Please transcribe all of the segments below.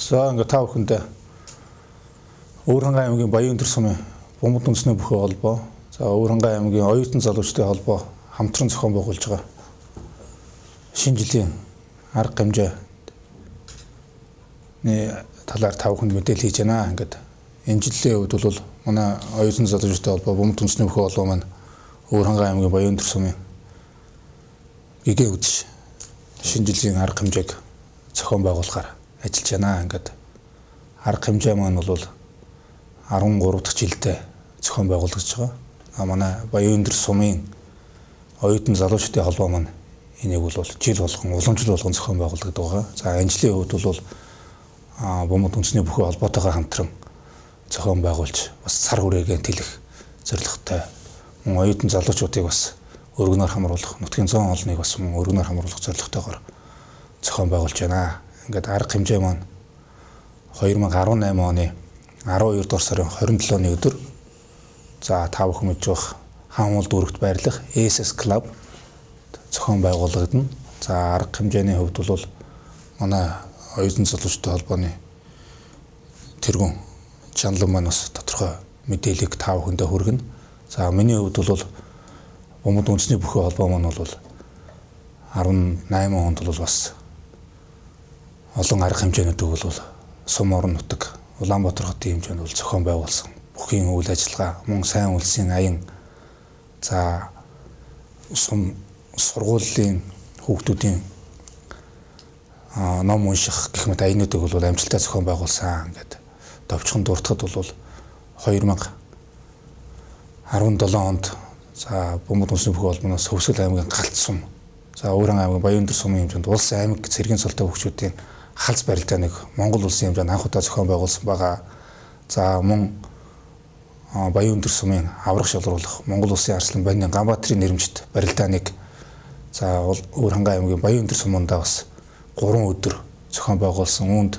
За ингээд та бүхэндээ Өвөрхангай аймгийн Баян Өндөр сумын Бомбод үндэсний бүхий холбоо, за Өвөрхангай аймгийн оюутан залуучдын холбоо хамтран зохион байгуулж байгаа шинэ жилийн арга хэмжээний талаар та бүхэнд мэдээлэл хийж байна. Ингээд энэ жилийн үед бол манай оюутан залуучдын холбоо Бомбод үндэсний бүхий холбоо маань Өвөрхангай аймгийн Баян Өндөр сумын гэгээ үдшин шинэ жилийн арга хэмжээг зохион байгуулахаар ажиллаж байна. Ингээд арга хэмжээ маань бол 13 дахь жилдээ зохион байгуулагдаж байгаа. Манай Баян Өндөр сумын оюутан залуучдын холбоо маань энийг бол жил болгон уламжлал болгон зохион байгуулагддаг байгаа. За энэ жилийн хувьд бол Бомбод үндэсний бүхий холбоотойгоо хамтран зохион байгуулж бас цар хүрээгээ тэлэх зорилготой мөн оюутан залуучуудыг бас өргөнөөр хамруулах, нутгийн зоон олныг бас мөн өргөнөөр хамруулах зорилготойгоор зохион байгуулж байна. Ингээд арга хэмжээ маань 2018 оны 12 дугаар сарын 27-ны өдөр за та бүхэн мэдж байгаа хаамуул дүүрэгт байрлах SS Club зохион байгуулагдана. За арга хэмжээний хувьд бол манай оюутан залуучдын холбооны тэргүүн чанал маань бас тодорхой мэдээллийг та бүхэндээ хүргэнэ. За миний хувьд бол Бомбод үндэсний бүхий холбоо маань бол 18 онд бол бас олон арга хэмжээнүүдийг бол сум орон нутаг Улаанбаатар хотын хэмжээнд бол зохион байгуулсан. Бүхий үйл ажиллагаа, мөн сайн үлсийн аян, за сум сургуулийн хүүхдүүдийн ном унших гэх мэт аянуудыг бол амжилттай зохион байгуулсан. Ингээд товчхон дуртахад бол 2017 онд за Бомбод үндэсний бүхий холбооноос Хөвсгөл аймгийн галт сум, за Өвөрхангай аймгийн Баян Өндөр сумын хэмжээнд улс аймаг цэргийн цолтой хүүхдүүдийн халз барилдааныг Монгол улсын хэмжээнд анх удаа зохион байгуулсан байгаа. За мөн Баян Өндөр сумын аврах шалруулах Монгол улсын арслан Банны Ганбаатарын нэрмжит барилдааныг за Өвөрхангай аймгийн Баян Өндөр сумандаа бас 3 өдөр зохион байгуулсан. Үүнд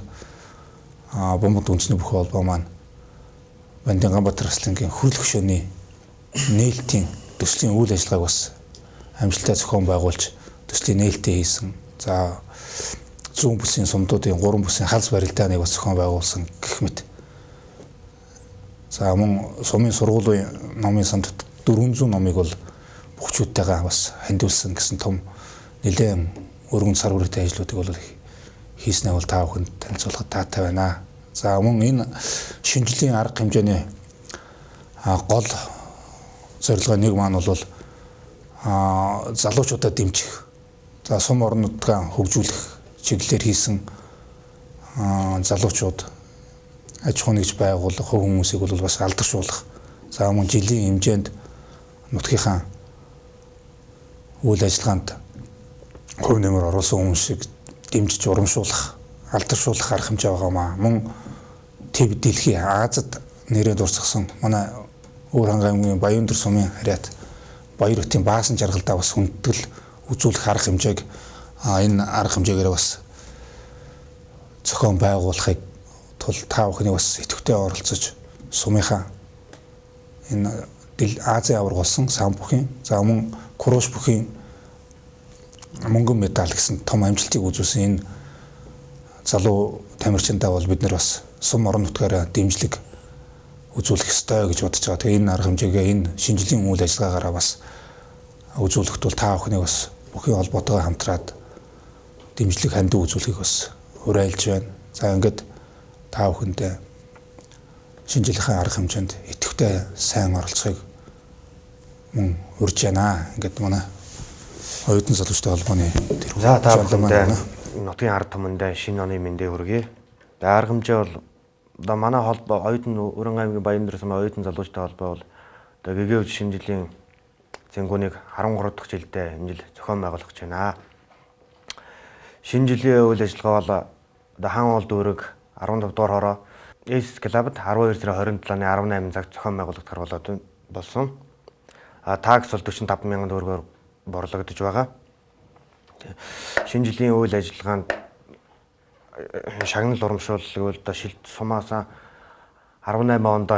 Бомбод үндэсний бүхий холбоо маань Банны Ганбаатар арслангийн хүрэл хөшөөний нээлтийн төслийн үйл ажиллагааг бас амжилттай зохион байгуулж төслийн нээлтээ хийсэн. За зүүн бүсийн сумдуудын 3 бүсийн халз барилдааныг бас зохион байгуулсан гэх мэт. За мөн сумын сургуулийн номын санд 400 номыг бол бүхчүүдтэйгээ бас хандивсан гэсэн том нэлээд өргөн цар хүрээтэй ажлуудыг бол хийснээ бол та бүхэнд танилцуулахад таатай байна. За мөн энэ шинэ жилийн арга хэмжээний гол зорилгоо нэг маань бол залуучуудаа дэмжих, за сум орон нутгаа хөгжүүлэх чиглэлээр хийсэн залуучууд аж ахуй нэгж байгуулах хөв хүмүүсийг бол бас алдаршуулах. За мөн жилийн хэмжээнд нутгийнхаа үйл ажиллагаанд хувь нэмэр оруулсан хүмүүсийг дэмжиж урамшуулах, алдаршуулах арга хэмжээ байгаамаа. Мөн ТV дэлхийн Азад нэрээр дурсгасан манай Өвөрхангай аймгийн Баян Өндөр сумын харьяат Баяр хотын баасан жаргалдаа бас хүндэтгэл үзүүлэх арга хэмжээг энэ арга хэмжээгээр бас зохион байгуулахыг тул та бүхний бас идэвхтэй оролцож сумынхаа энэ Азийн аварга болсон сан бүхийн, за мөн Куруш бүхийн мөнгөн медаль гэсэн том амжилтыг үзүүлсэн энэ залуу тамирчиндаа бол бид нар бас сум орон нутгаараа дэмжлэг үзүүлэх ёстой гэж бодож байгаа. Тэгээ энэ арга хэмжээгээ энэ шинжлэлийн үйл ажиллагаагаараа бас үзүүлэхэд бол та бүхний бас бүхий холбоотойгоо хамтраад дэмжлэг хандив үзүүлэхийг бас уриалж байна. За ингээд та бүхэндээ шинэ жилийн арга хэмжээнд идэвхтэй сайн оролцохыг мөн урьж байна. Ингээд манай оюутан залуучдын холбооны тэр за та бүхэндээ нутгийн ард түмэндээ шинэ оны мэндийг хүргэе. Тэгээ арга хэмжээ бол одоо манай холбоо оюутан Өвөрхангай аймгийн Баян Өндөр сумын оюутан залуучдын холбоо бол одоо гэгээ шинэ жилийн зэнгүүнийг 13 дахь жилдээ энэ жил зохион байгуулах гэж байна. Шинэ жилийн үйл ажиллагаа бол одоо хаан уул дүүрэг 15 дугаар хороо SS Club-д 12 сарын 27-ны 18 цагт зохион байгуулагдахар болоод болсон. Такс бол 45 мянган төгрөгөөр борлогдож байгаа. Шинэ жилийн үйл ажиллагаанд шагнал урамшууллыг бол одоо шилд сумаас 18 онд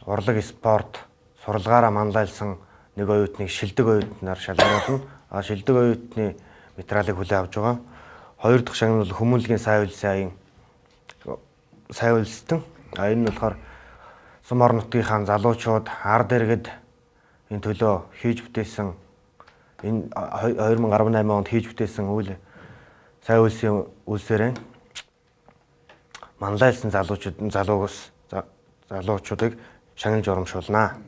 урлаг спорт сурлагаараа манлайлсан нэг оюутныг шилдэг оюутнаар шалгаруулна. Шилдэг оюутны материалыг хүлээн авч байгаа. Хоёр дахь шагнал бол хүмүүнлэгийн сайн үйлсийн аян сайн үлстэн. Энэ нь болохоор Сум орон нутгийнхаа залуучууд ард иргэд энэ төлөө хийж бүтээсэн энэ 2018 онд хийж бүтээсэн үйл сайн үлсийн үлсээрээ манлайлсан залуучуудыг шагнаж урамшуулнаа.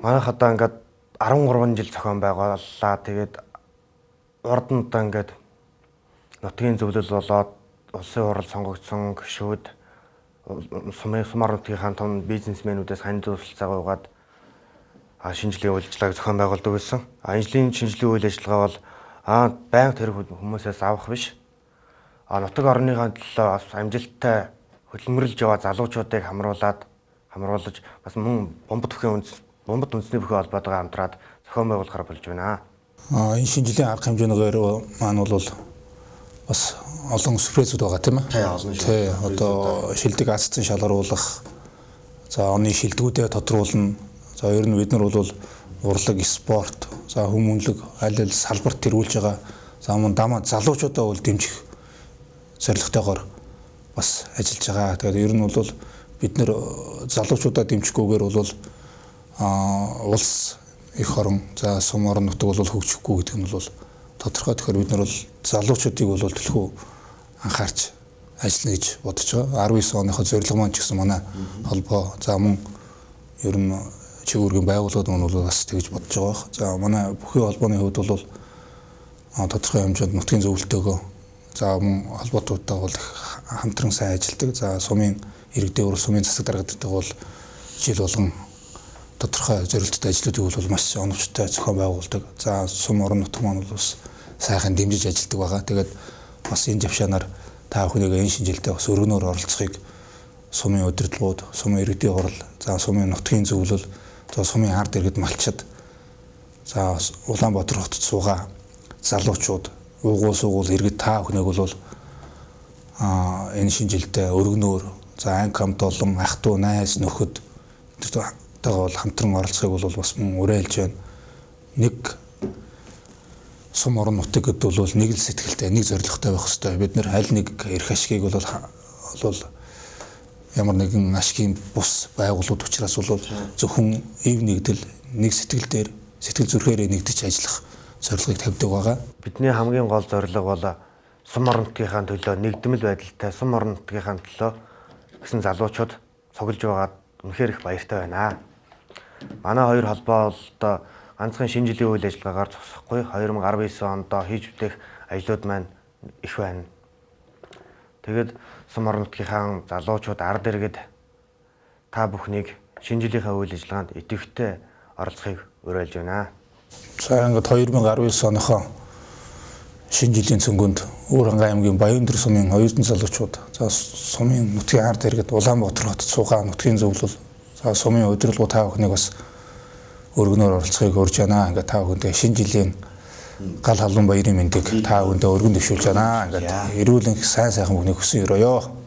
Манайх одоо ингээд 13 жил зохион байгууллаа. Тэгээд урд нь одоо ингээд нутгийн зөвлөл болоод улсын хурал сонгогдсон гишүүд Сум орон нутгийнхаа том бизнесмэнүүдээс хань зөвлөлцөөгөө угаад шинжилгээ үйл ажиллагааг зохион байгуулдаг гэсэн. Ажлын шинжилгээ үйл ажиллагаа бол байнга тэр хүмүүсээс авах биш. Нутаг орныхаа төлөө амжилттай хөдөлмөрлөж яваа залуучуудыг хамруулж бас мөн бомбот үндэсний бүхий холбоотойгоо хамтраад зохион байгуулахаар болж байна. Энэ шинжилгээ арга хэмжээгээр маань бол бас олон сюрпризүүд байгаа тийм ээ. Тий, одоо шилдэг аццын шалгаруулах, за оны шилдэгүүдээ тодруулна. За ер нь бид нар бол урлаг, спорт, за хүмүүнлэг аль салбарт тэргүүлж байгаа. За мөн дамаа залуучуудаа бол дэмжих зорилготойгоор бас ажиллаж байгаа. Тэгээд ер нь бол бид нэр залуучуудаа дэмжихгүйгээр бол улс их орон за Сум орон нутаг бол хөгжихгүй гэдэг нь бол тодорхой. Тэгэхээр бид нар бол залуучуудыг бол төлхөө анхаарч ажиллана гэж бодож байгаа. 19 оныхоо зорилго маань ч гэсэн манай холбоо за мөн ер нь чигүүргийн байгууллагууд маань бол бас тэгж бодож байгаа. За манай бүхий холбооны хувьд бол тодорхой хэмжээнд нутгийн зөвлөлтөөгөө за мөн холбоотуудаа бол хамтран сайн ажилладаг. За сумын иргэдээ сумын засаг даргадтай бол жил болгон тодорхой зорилттой ажлуудыг бол маш оновчтой зохион байгуулдаг. За Сум орон нутаг маань бол бас сайхан дэмжиж ажилладаг байгаа. Тэгээд бас энэ завшаанаар та бүхнийг энэ шинжилтэд бас өргөнөөр оролцохыг сумын удирдлагууд, сумын иргэдийн хурал, за сумын нутгийн зөвлөл, за сумын ард иргэд малчид, за Улаанбаатар хотод суугаа залуучууд, угуул иргэд та бүхнийг бол энэ шинжилтэд өргөнөөр, за анкамд болон ах トゥ найз нөхөд тэдгээр бол хамтран оролцохыг бол бас уриалж байна. Нэг Сум орон нутаг гэдэг бол нэг л сэтгэлтэй, нэг зорилготой байх хэрэгтэй. Бид нэр аль нэг эрх ашигыг бол ямар нэгэн ашигын бус байгууллагууд учраас бол зөвхөн ив нэгдэл нэг сэтгэл дээр сэтгэл зүрхээрээ нэгдэж ажиллах зорилгыг тавьдаг байгаа. Бидний хамгийн гол зорилго бол Сум орон нутгийнхаа төлөө нэгдмэл байдалтай Сум орон нутгийнхаа төлөө гэсэн залуучууд цуглаж байгаад үнэхээр их баяртай байна. Манай хоёр холбоо бол ганцхан шинжилгээ үйл ажиллагаагаар зогсохгүй 2019 онд хийж бүтээх ажлууд маань их байна. Тэгэд Сум орон нутгийнхаа залуучууд ард иргэд та бүхнийг шинжилгээний үйл ажиллагаанд идэвхтэй оролцохыг уриалж байна. За ингээд 2019 оныхоо шинжилгээний цөмгөнд Өвөрхангай аймгийн Баяндөр сумын оюутан залуучууд, за сумын нутгийн ард иргэд Улаанбаатар хотод суугаа нутгийн зөвлөл, за сумын удирдлагууд та бүхнийг бас өргөнөөр оролцохыг урьж байна. Ингээд та бүхэндээ шинэ жилийн гал халуун баярын мэндийг та бүхэндээ өргөн дэвшүүлж байна. Ингээд эрүүл энх сайн сайхан бүхнийг хүсэн өрөөё.